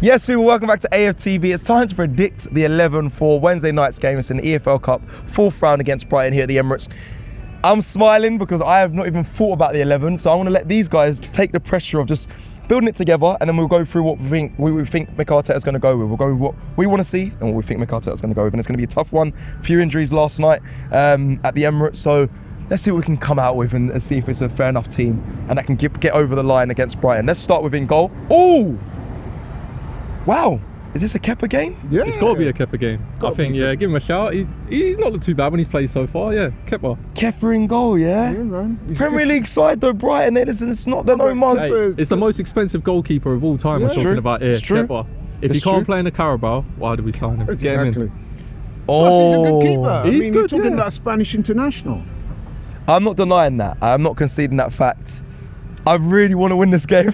Yes, people, welcome back to AFTV. It's time to predict the 11 for Wednesday night's game. It's an EFL Cup, 4th round against Brighton here at the Emirates. I'm smiling because I have not even thought about the 11, so I want to let these guys take the pressure of just building it together, and then we'll go through what we think Mikel Arteta's going to go with. We'll go with what we want to see and what we think Mikel Arteta's going to go with, and it's going to be a tough one. A few injuries last night at the Emirates, so let's see what we can come out with and see if it's a fair enough team and that can get over the line against Brighton. Let's start with in goal. Oh! Wow. Is this a Kepa game? Yeah. It's got to be a Kepa game. I think, yeah, give him a shout. He's not looked too bad when he's played so far, yeah. Kepa in goal, yeah? Yeah, man. Premier League side though, Brighton, it's not, they're no mugs. Hey, it's the most expensive goalkeeper of all time we're talking about here, Kepa. If he can't play in the Carabao, why do we sign him? Get him in. Plus, he's a good keeper. He's good, you're talking about Spanish international. I'm not denying that. I'm not conceding that fact. I really want to win this game.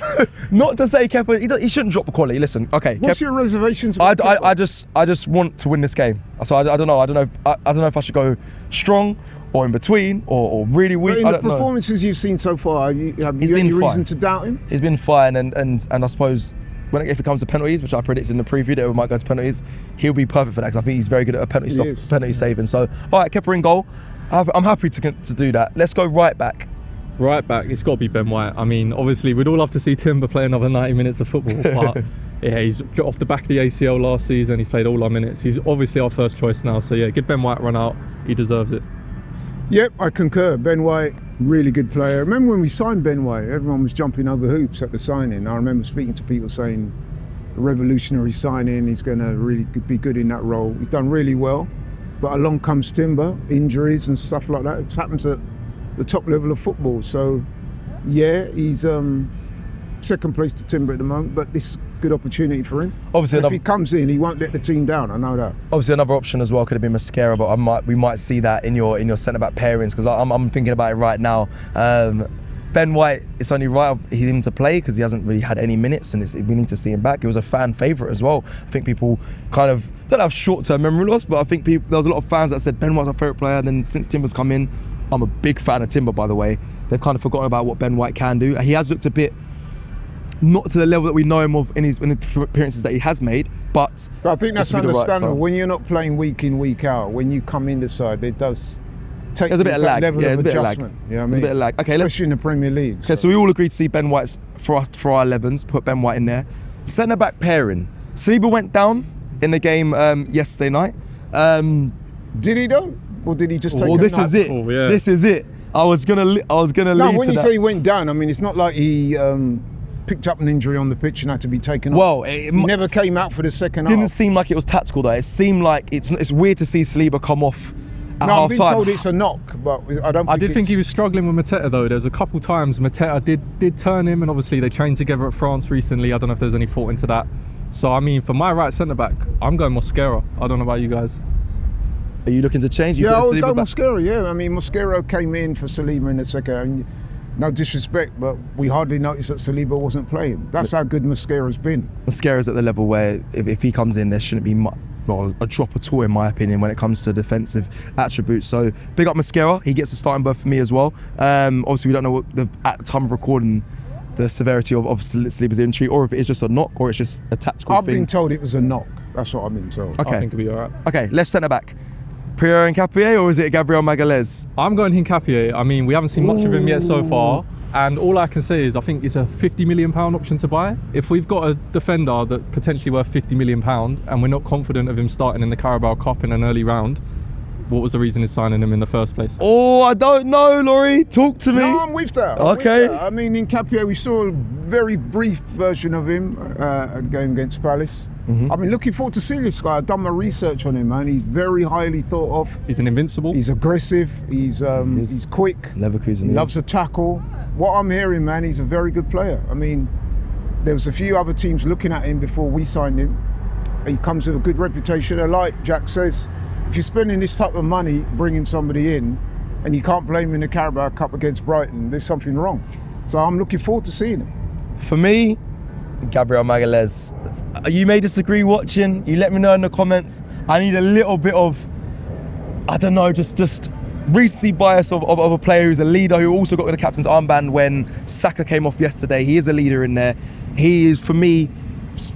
Not to say Kepa, he shouldn't drop the quality. Listen, okay. What's your reservations about Kepa? I just want to win this game. So I don't know. I don't know if I should go strong or in between or really weak. But in the performances you've seen so far, have you any reason to doubt him? He's been fine, and I suppose if it comes to penalties, which I predicted in the preview that we might go to penalties, he'll be perfect for that because I think he's very good at a penalty saving. So, all right, Kepa in goal. I'm happy to do that. Let's go right back. Right back, it's got to be Ben White. I mean, obviously, we'd all love to see Timber play another 90 minutes of football, but yeah, he's got off the back of the ACL last season. He's played all our minutes. He's obviously our first choice now. So yeah, give Ben White a run out. He deserves it. Yep, I concur. Ben White, really good player. Remember when we signed Ben White, everyone was jumping over hoops at the signing. I remember speaking to people saying, a revolutionary signing, he's going to really be good in that role. He's done really well, but along comes Timber, injuries and stuff like that. It happens at the top level of football. So yeah, he's second place to Timber at the moment, but this is a good opportunity for him. Obviously, if he comes in, he won't let the team down. I know that. Obviously, another option as well could have been Mascara, but we might see that in your centre back pairings because I'm thinking about it right now. Ben White, it's only right of him to play because he hasn't really had any minutes, and we need to see him back. He was a fan favourite as well. I think people kind of don't have short-term memory loss, but I think there was a lot of fans that said Ben White's our favourite player, and then since Timber's come in, I'm a big fan of Timber, by the way. They've kind of forgotten about what Ben White can do. He has looked a bit not to the level that we know him of in the appearances that he has made, but I think that's understandable. When you're not playing week in, week out, when you come in the side, it does take there's a bit of lag. Level of adjustment. You know what I mean? There's a bit of lag. Okay, especially in the Premier League. Okay, so we all agreed to see Ben White for our 11s, put Ben White in there. Centre back pairing. Saliba went down in the game yesterday night. Did he though? Or did he just take this is it. Yeah. This is it. I was gonna lead No, when you say he went down, I mean, it's not like he picked up an injury on the pitch and had to be taken off. Well, he never came out for the second half. Didn't seem like it was tactical though. It seemed like it's weird to see Saliba come off at I'm half being time. told it's a knock, but I did think he was struggling with Mateta though. There's a couple times Mateta did turn him, and obviously they trained together at France recently. I don't know if there's any thought into that. So I mean, for my right centre back, I'm going Mosquera. I don't know about you guys. Are you looking to change? Yeah, I would go Mosquera, yeah. I mean, Mosquera came in for Saliba in the second. And no disrespect, but we hardly noticed that Saliba wasn't playing. That's how good Mosquera's been. Mosquera's at the level where if he comes in, there shouldn't be a drop at all, in my opinion, when it comes to defensive attributes. So big up Mosquera. He gets a starting berth for me as well. Obviously, we don't know what at the time of recording the severity of Saliba's injury, or if it's just a knock, or it's just a tactical thing. I've been told it was a knock. That's what I've been told. Okay. I think it'll be all right. Okay, left centre back. Pierre Hincapié, or is it Gabriel Magalhaes? I'm going Hincapié. I mean, we haven't seen much of him yet so far, and all I can say is I think it's a £50 million option to buy. If we've got a defender that potentially worth £50 million and we're not confident of him starting in the Carabao Cup in an early round, what was the reason in signing him in the first place? Oh, I don't know, Laurie. Talk to me. No, I'm with that. Okay. I mean, in Hincapié, we saw a very brief version of him at a game against Palace. I mean, looking forward to seeing this guy. I've done my research on him, man. He's very highly thought of. He's an invincible. He's aggressive. He's quick. Leverkusen. He loves a tackle. What I'm hearing, man, he's a very good player. I mean, there was a few other teams looking at him before we signed him. He comes with a good reputation. Like Jack says, if you're spending this type of money bringing somebody in and you can't play him in the Carabao Cup against Brighton, there's something wrong. So I'm looking forward to seeing him. For me, Gabriel Magalhaes. You may disagree watching. You let me know in the comments. I need a little bit of, I don't know, just recency bias of a player who's a leader, who also got the captain's armband when Saka came off yesterday. He is a leader in there. He is, for me,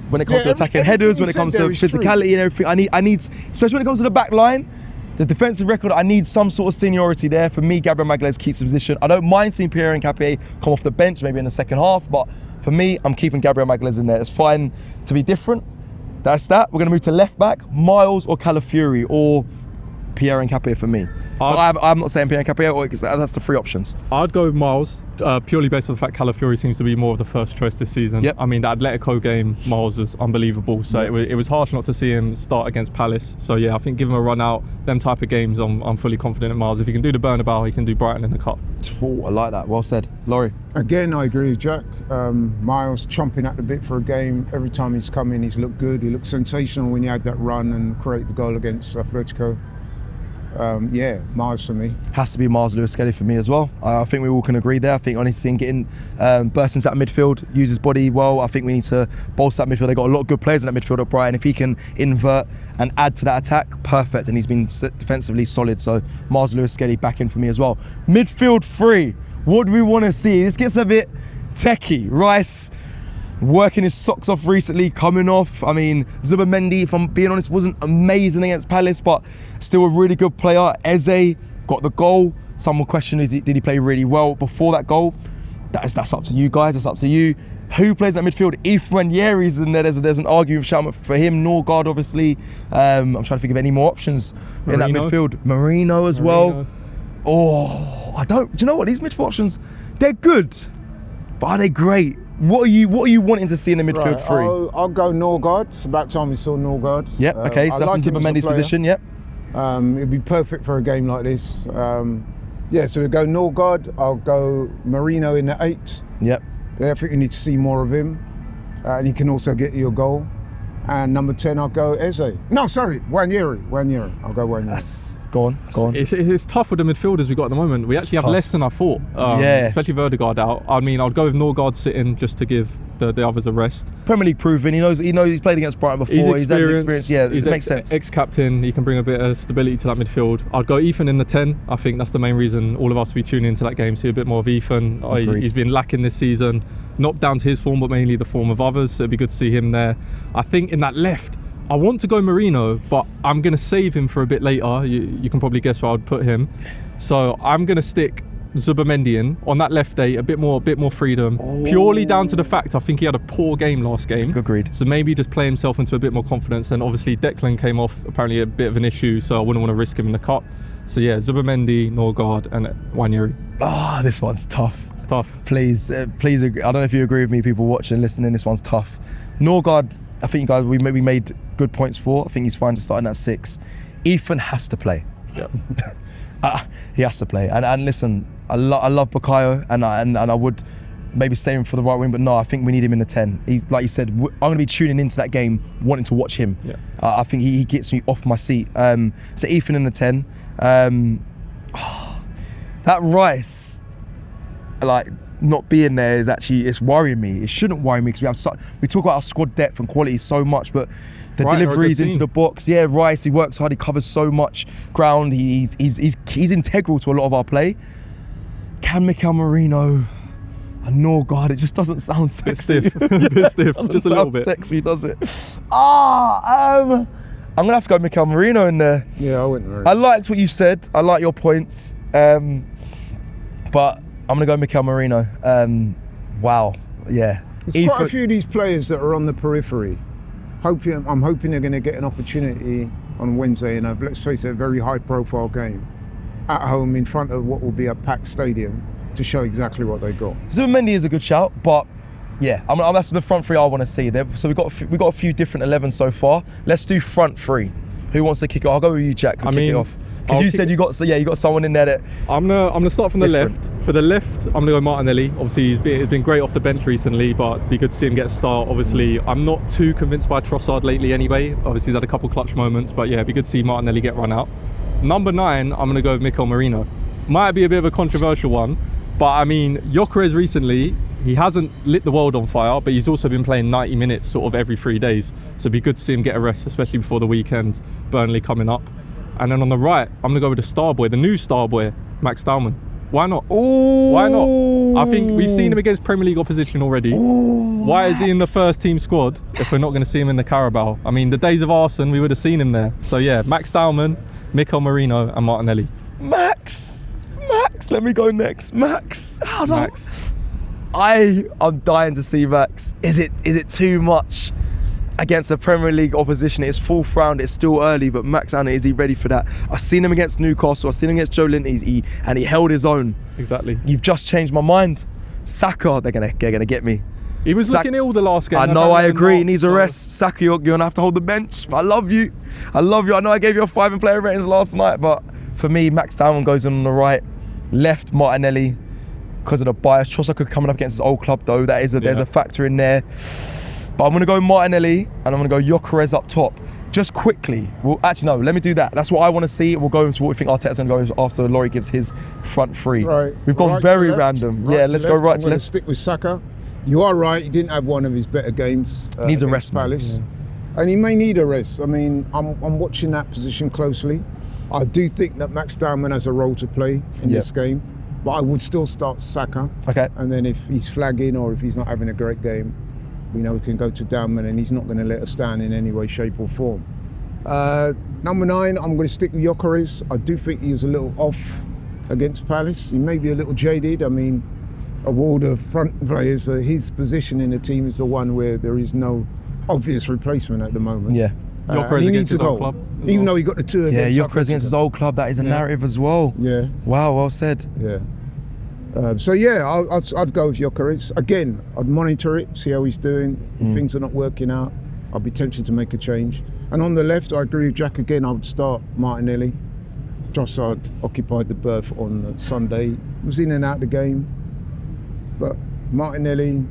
when it comes to attacking everything headers, you when it said comes to there is true. physicality and everything. I need, especially when it comes to the back line, the defensive record, I need some sort of seniority there. For me, Gabriel Magalhaes keeps his position. I don't mind seeing Pierre Nketiah come off the bench maybe in the second half, but for me, I'm keeping Gabriel Magalhaes in there. It's fine to be different. That's that. We're going to move to left back, Miles or Calafiori or Pierre Nketiah for me. I'm not saying Pierre Nketiah, that's the three options. I'd go with Miles, purely based on the fact Calafiori seems to be more of the first choice this season. Yep. I mean, the Atletico game, Miles was unbelievable, so it was harsh not to see him start against Palace. So yeah, I think give him a run out, them type of games, I'm fully confident in Miles. If he can do the Bernabeu, he can do Brighton in the Cup. Oh, I like that, well said. Laurie? Again, I agree with Jack. Miles chomping at the bit for a game. Every time he's come in, he's looked good. He looked sensational when he had that run and created the goal against Atletico. Miles for me. Has to be Miles Lewis-Skelly for me as well. I think we all can agree there. I think honestly, getting burst into that midfield, use his body well. I think we need to bolster that midfield. They've got a lot of good players in that midfield at Brighton. If he can invert and add to that attack, perfect. And he's been defensively solid. So Miles Lewis-Skelly back in for me as well. Midfield 3. What do we want to see? This gets a bit techie. Rice working his socks off recently, coming off. I mean, Zubimendi, if I'm being honest, wasn't amazing against Palace, but still a really good player. Eze got the goal. Some will question, did he play really well before that goal? That's up to you guys, that's up to you. Who plays that midfield? If Yeri's in there, there's an argument shout for him. Norgard, obviously. I'm trying to think of any more options in that midfield. Marino as well. Oh, do you know what? These midfield options, they're good, but are they great? What are you wanting to see in the midfield 3? I'll go Norgard. It's about time we saw Norgard. Yep, okay, so that's in Zubimendi's position, yep. It'd be perfect for a game like this. So we go Norgard. I'll go Marino in the 8. Yep. Yeah, I think you need to see more of him. And he can also get you a goal. And number 10, I'll go Eze. No, sorry, Wanyeri. I'll go Wanyeri. Go on. It's tough with the midfielders we've got at the moment. We actually have less than I thought. Especially Verdegaard out. I mean, I'd go with Norgard sitting just to give the others a rest. Premier League proven. He knows he's played against Brighton before. He's had experience. Yeah, it makes sense. Ex-captain. He can bring a bit of stability to that midfield. I'd go Ethan in the 10. I think that's the main reason all of us will be tuning into that game. See a bit more of Ethan. He's been lacking this season. Not down to his form, but mainly the form of others. So it'd be good to see him there. I think in that left, I want to go Marino, but I'm going to save him for a bit later. You can probably guess where I'd put him. So I'm going to stick Zubimendi in on that left day, a bit more freedom, purely down to the fact I think he had a poor game last game. Agreed. So maybe just play himself into a bit more confidence. And obviously Declan came off apparently a bit of an issue, so I wouldn't want to risk him in the cup. So yeah, Zubimendi, Norgard and Wanyeri. This one's tough. It's tough. Please agree. I don't know if you agree with me, people watching, listening, this one's tough. Norgard, I think you guys, we made good points for. I think he's fine to start in that 6. Ethan has to play. Yeah. He has to play. And listen, I love Bukayo, and I would maybe save him for the right wing, but no, I think we need him in the 10. He's, like you said, I'm going to be tuning into that game, wanting to watch him. Yeah. I think he gets me off my seat. So Ethan in the 10. That Rice, like, not being there is actually, it's worrying me. It shouldn't worry me because we talk about our squad depth and quality so much, but the deliveries into the box, Rice, he works hard, he covers so much ground, he's integral to a lot of our play. Can Mikel Marino and Norgard, it just doesn't sound sexy. Bit stiff, just a little bit. Sexy, does it? I'm gonna have to go Mikel Marino in there. Yeah, I wouldn't. Marino. I liked what you said. I like your points, but I'm gonna go Mikel Marino. Wow, yeah. There's quite a few of these players that are on the periphery. I'm hoping they're going to get an opportunity on Wednesday in let's face it, a very high-profile game at home in front of what will be a packed stadium to show exactly what they got. Zubimendi is a good shout, but yeah, that's the front 3 I want to see. So we've got a few different 11s so far. Let's do front 3. Who wants to kick it off? I'll go with you, Jack. Kick it off. Because you said you got someone in there that. I'm gonna start from the left. For the left, I'm gonna go Martinelli. Obviously, he's been great off the bench recently, but it'd be good to see him get a start. Obviously, I'm not too convinced by Trossard lately anyway. Obviously, he's had a couple clutch moments, but yeah, it'd be good to see Martinelli get run out. Number 9, I'm gonna go with Mikel Marino. Might be a bit of a controversial one, but I mean, Gyökeres recently, he hasn't lit the world on fire, but he's also been playing 90 minutes sort of every 3 days. So it'd be good to see him get a rest, especially before the weekend, Burnley coming up. And then on the right, I'm going to go with the star boy, the new star boy, Max Dallman. Why not? Ooh. Why not? I think we've seen him against Premier League opposition already. Ooh, Why is he in the first team squad if we're not going to see him in the Carabao? I mean, the days of Arsenal, we would have seen him there. So yeah, Max Dowman, Mikel Merino and Martinelli. Max, let me go next. Max, how do Max. I'm dying to see Max. Is it too much against the Premier League opposition? It's fourth round, it's still early, but Max Allen, is he ready for that? I've seen him against Newcastle, I've seen him against Joe Linton, and he held his own. Exactly. You've just changed my mind. Saka, they're gonna get me. He was looking ill the last game. I know, I agree. He needs a rest. Saka, you're gonna have to hold the bench. I love you. I know I gave you a 5 in player ratings last night, but for me, Max Dowman goes in on the right. Left, Martinelli, because of the bias. Trossard coming up against his old club though. There's a factor in there. But I'm gonna go Martinelli and I'm gonna go Gyökeres up top. Just quickly. Well, actually no, let me do that. That's what I want to see. We'll go into what we think Arteta's gonna go after Laurie gives his front three. Right. We've gone right very left, random. right Yeah, to let's left. go right I'm to gonna left. stick with Saka. You are right. He didn't have one of his better games. Needs a against rest, man. Palace, and he may need a rest. I mean, I'm watching that position closely. I do think that Max Dowman has a role to play in this game, but I would still start Saka. Okay. And then if he's flagging or if he's not having a great game, we know we can go to Dowman, and he's not going to let us down in any way, shape, or form. Number 9, I'm going to stick with Gyökeres. I do think he was a little off against Palace. He may be a little jaded. I mean, of all the front players, his position in the team is the one where there is no obvious replacement at the moment. Yeah. Gyökeres he against needs a his old goal, club. even though he got the 2 Yeah, against. Gyökeres against his old club. That is a narrative as well. Yeah. Wow, well said. Yeah. So yeah, I'd go with Gyökeres. Again, I'd monitor it, see how he's doing. If things are not working out, I'd be tempted to make a change. And on the left, I agree with Jack again. I would start Martinelli. Trossard occupied the berth on Sunday. Was in and out of the game. But Martinelli,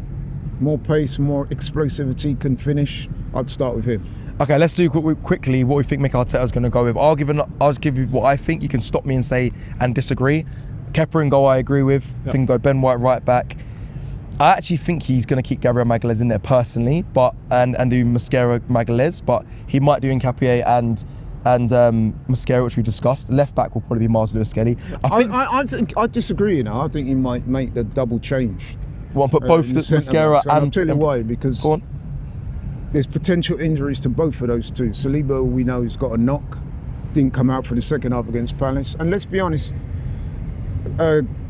more pace, more explosivity, can finish. I'd start with him. Okay, let's do quickly what we think Mikel Arteta's going to go with. I'll give you what I think. You can stop me and say and disagree. Kepa in goal, I agree with. I think go Ben White right back. I actually think he's going to keep Gabriel Magalhaes in there personally, but and do Mosquera Magalhaes, but he might do Nketiah and Mosquera, which we discussed. Left back will probably be Miles Lewis-Skelly. I think I disagree. I think he might make the double change. Want to put both the Mosquera and I'll tell you why, because go on. there's potential injuries to both of those two. Saliba, we know, has got a knock, didn't come out for the second half against Palace, and let's be honest,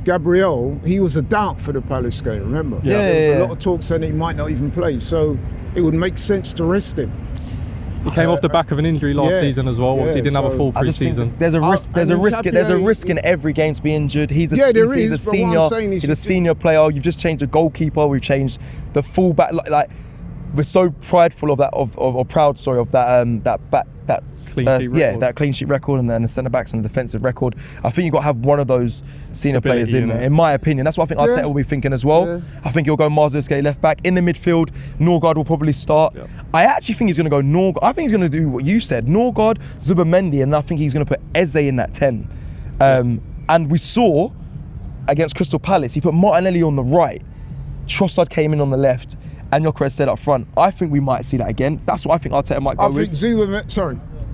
Gabriel, he was a doubt for the Palace game, remember? There was a lot of talk saying he might not even play, so it would make sense to rest him. He came off the back of an injury last season as well. Obviously, he didn't have a full pre-season. There's a risk. There's a risk in every game to be injured. He's a senior player. You've just changed the goalkeeper. We've changed the fullback. Like we're so prideful of that, or proud, sorry, of that clean sheet record, and then the centre backs and the defensive record. I think you've got to have one of those senior players in there, in my opinion. That's what I think Arteta will be thinking as well. Yeah. I think he'll go Miles Lewis-Skelly left back. In the midfield, Norgard will probably start. Yeah. I actually think he's going to go Norgard. I think he's going to do what you said, Norgard, Zubimendi, and I think he's going to put Eze in that 10. And we saw against Crystal Palace, he put Martinelli on the right, Trossard came in on the left, and Gyökeres said up front. I think we might see that again. That's what I think Arteta might go with.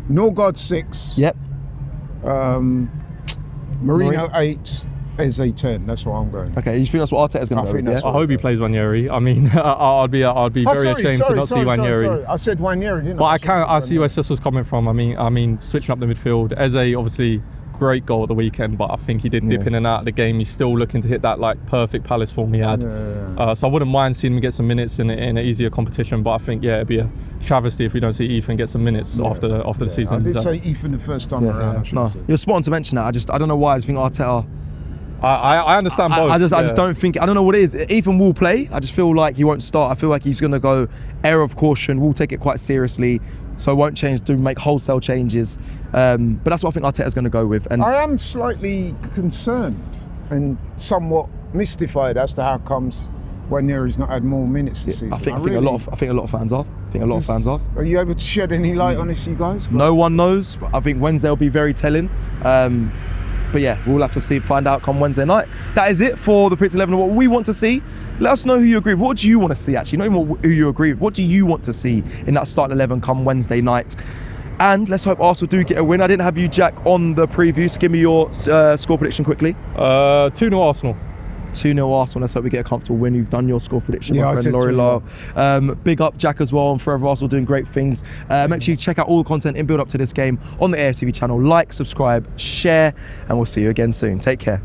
Norgard 6. Yep. Marino 8. Eze 10. That's what I'm going. Okay, you think that's what Arteta's going to go with? I hope he plays Ranieri. I mean, I'd be very ashamed to not see Ranieri. Sorry. I said Ranieri, didn't I? But I see where Sis was coming from. I mean, switching up the midfield. Eze, obviously, great goal at the weekend, but I think he did dip in and out of the game. He's still looking to hit that perfect Palace form he had. So I wouldn't mind seeing him get some minutes in an easier competition, but I think it'd be a travesty if we don't see Ethan get some minutes after the season. I did say Ethan the first time around. No, you're spot on to mention that. I don't know why. I just think Arteta. I understand both. I just don't think. I don't know what it is. Ethan will play. I just feel like he won't start. I feel like he's going to go air of caution. We'll take it quite seriously. So won't make wholesale changes. But that's what I think Arteta's going to go with. And I am slightly concerned and somewhat mystified as to how comes Ranieri's not had more minutes this season. I think a lot of fans are. Are you able to shed any light on this, you guys? No one knows. I think Wednesday will be very telling. But yeah, we'll have to find out come Wednesday night. That is it for the Picks 11 of what we want to see. Let us know who you agree with. What do you want to see, actually? Not even who you agree with. What do you want to see in that starting 11 come Wednesday night? And let's hope Arsenal do get a win. I didn't have you, Jack, on the preview, so give me your score prediction quickly. 2-0 Arsenal. 2-0 Arsenal. Let's hope we get a comfortable win. You've done your score prediction, Yeah, my I friend said Laurie 3-0. Lyle. Big up Jack as well, and Forever Arsenal doing great things. Make sure you check out all the content in build up to this game on the AFTV channel. Like, subscribe, share, and we'll see you again soon. Take care.